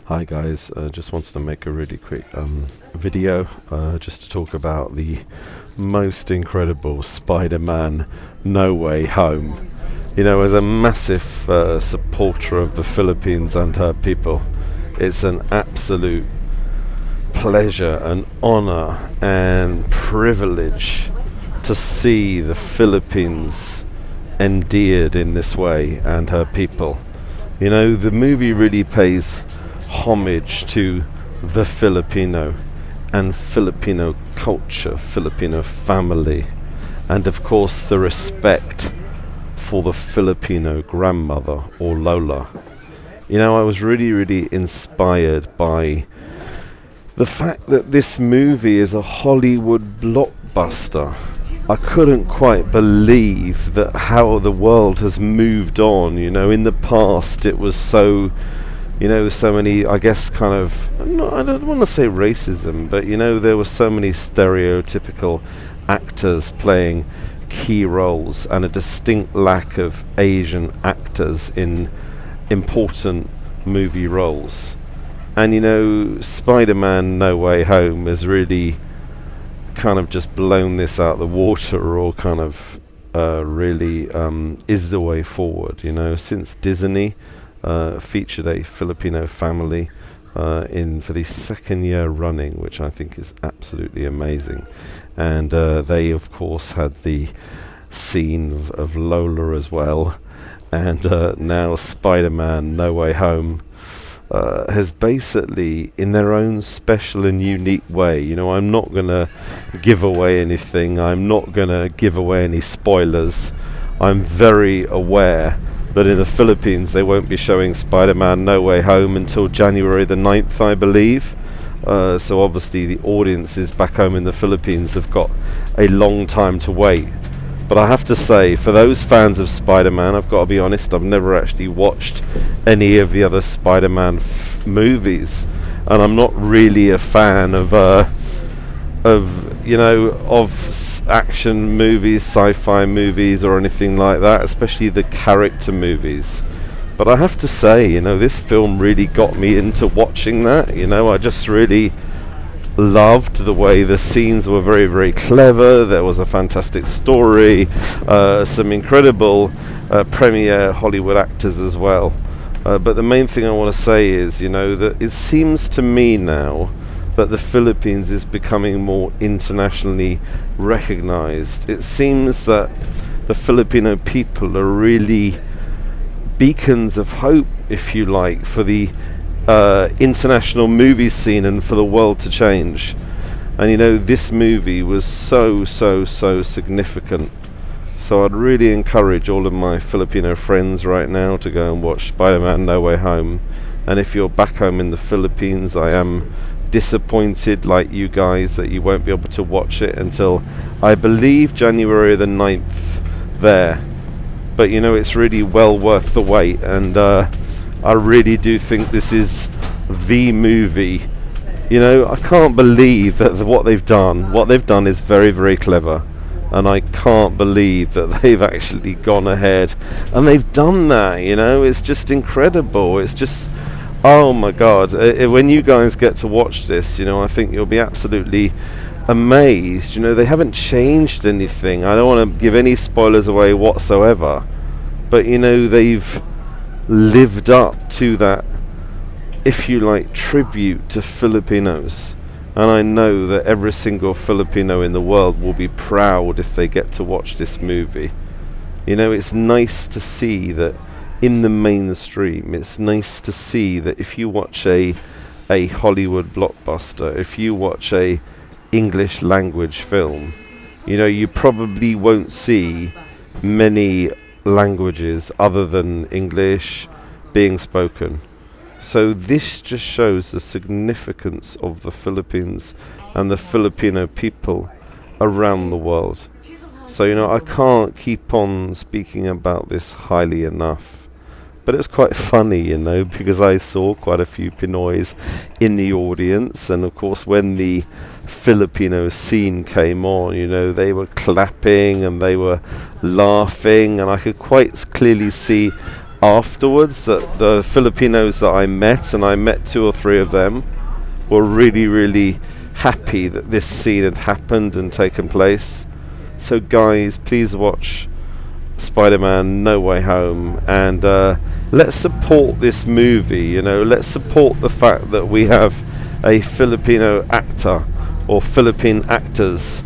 Hi guys, just wanted to make a really quick video just to talk about the most incredible Spider-Man No Way Home. You know, as a massive supporter of the Philippines and her people, it's an absolute pleasure and honor and privilege to see the Philippines endeared in this way and her people. You know, the movie really pays homage to the Filipino and Filipino culture, Filipino family, and of course the respect for the Filipino grandmother, or Lola. You know, I was really inspired by the fact that this movie is a Hollywood blockbuster. I couldn't quite believe that how the world has moved on. You know, in the past it was so, you know, so many, I guess, kind of, I don't want to say racism, but, you know, there were so many stereotypical actors playing key roles and a distinct lack of Asian actors in important movie roles. And, you know, Spider-Man No Way Home has really kind of just blown this out the water, or kind of really is the way forward. You know, since Disney featured a Filipino family in for the second year running, which I think is absolutely amazing. And they of course had the scene of Lola as well, and now Spider-Man No Way Home has basically, in their own special and unique way, you know, I'm not going to give away anything, I'm not going to give away any spoilers. I'm very aware that in the Philippines they won't be showing Spider-Man No Way Home until January the 9th, I believe. So obviously the audiences back home in the Philippines have got a long time to wait. But I have to say, for those fans of Spider-Man, I've got to be honest, I've never actually watched any of the other Spider-Man movies, and I'm not really a fan of action movies, sci-fi movies, or anything like that, especially the character movies. But I have to say, you know, this film really got me into watching that. You know, I just really loved the way the scenes were very clever. There was a fantastic story, some incredible premier Hollywood actors as well. But the main thing I want to say is, you know, that it seems to me now that the Philippines is becoming more internationally recognized. It seems that the Filipino people are really beacons of hope, if you like, for the international movie scene and for the world to change. And you know, this movie was so significant. So I'd really encourage all of my Filipino friends right now to go and watch Spider-Man No Way Home. And if you're back home in the Philippines, I am disappointed, like you guys, that you won't be able to watch it until, I believe, January the 9th there. But you know, it's really well worth the wait, and I really do think this is the movie. You know, I can't believe that what they've done is very clever, and I can't believe that they've actually gone ahead and they've done that. You know, it's just incredible. It's just, oh my god, when you guys get to watch this, you know, I think you'll be absolutely amazed. You know, they haven't changed anything. I don't want to give any spoilers away whatsoever, but you know, they've lived up to that, if you like, tribute to Filipinos. And I know that every single Filipino in the world will be proud if they get to watch this movie. You know, it's nice to see that in the mainstream, it's nice to see that if you watch a Hollywood blockbuster, if you watch a English language film, you know, you probably won't see many languages other than English being spoken. So this just shows the significance of the Philippines and the Filipino people around the world. So, you know, I can't keep on speaking about this highly enough. But it's quite funny, you know, because I saw quite a few Pinoys in the audience, and of course when the Filipino scene came on, you know, they were clapping and they were laughing, and I could quite clearly see afterwards that the Filipinos that I met, and I met 2 or 3 of them, were really, really happy that this scene had happened and taken place. So guys, please watch Spider-Man No Way Home, and let's support this movie. You know, let's support the fact that we have a Filipino actor or Philippine actors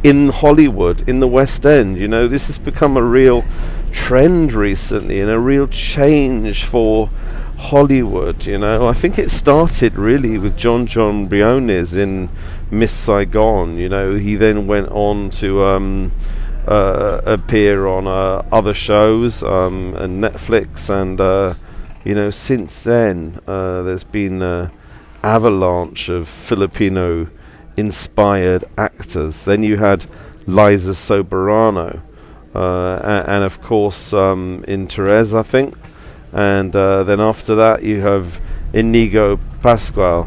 in Hollywood, in the West End. You know, this has become a real trend recently and a real change for Hollywood. You know, I think it started really with John Briones in Miss Saigon. You know, he then went on to appear on other shows and Netflix, and you know, since then there's been an avalanche of Filipino inspired actors. Then you had Liza Soberano, and of course in Therese, I think, and then after that you have Inigo Pascual,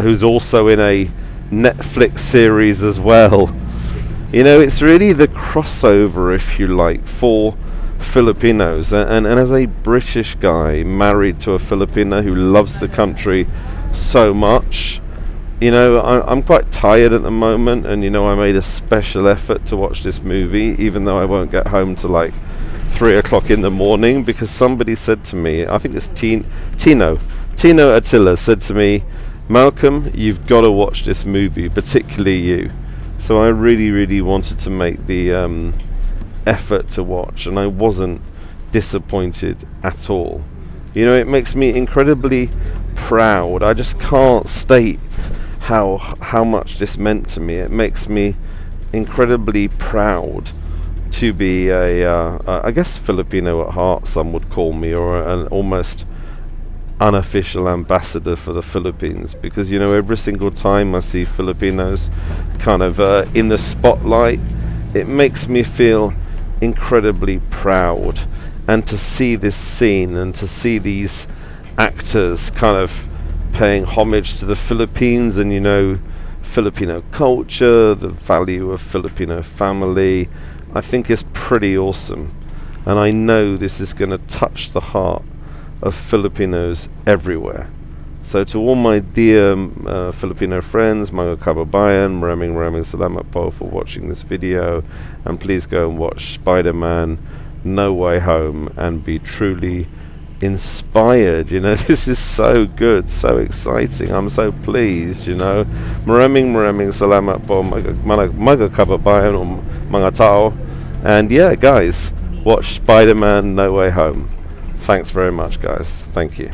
who's also in a Netflix series as well. You know, it's really the crossover, if you like, for Filipinos, and as a British guy married to a Filipino who loves the country so much, you know, I'm quite tired at the moment, and you know, I made a special effort to watch this movie, even though I won't get home till like 3 o'clock in the morning, because somebody said to me, I think it's Tino Attila said to me, Malcolm, you've got to watch this movie, particularly you. So I really, really wanted to make the effort to watch, and I wasn't disappointed at all. You know, it makes me incredibly proud. I just can't state how much this meant to me. It makes me incredibly proud to be I guess Filipino at heart, some would call me, or an almost unofficial ambassador for the Philippines, because you know, every single time I see Filipinos kind of in the spotlight, it makes me feel incredibly proud. And to see this scene and to see these actors kind of paying homage to the Philippines and, you know, Filipino culture, the value of Filipino family, I think is pretty awesome. And I know this is going to touch the heart of Filipinos everywhere. So to all my dear Filipino friends, mga kababayan, maraming salamat po for watching this video, and please go and watch Spider-Man No Way Home and be truly inspired. You know, this is so good, so exciting. I'm so pleased, you know. Maraming salamat po mga kababayan o mga tao. And yeah, guys, watch Spider-Man No Way Home. Thanks very much, guys. Thank you.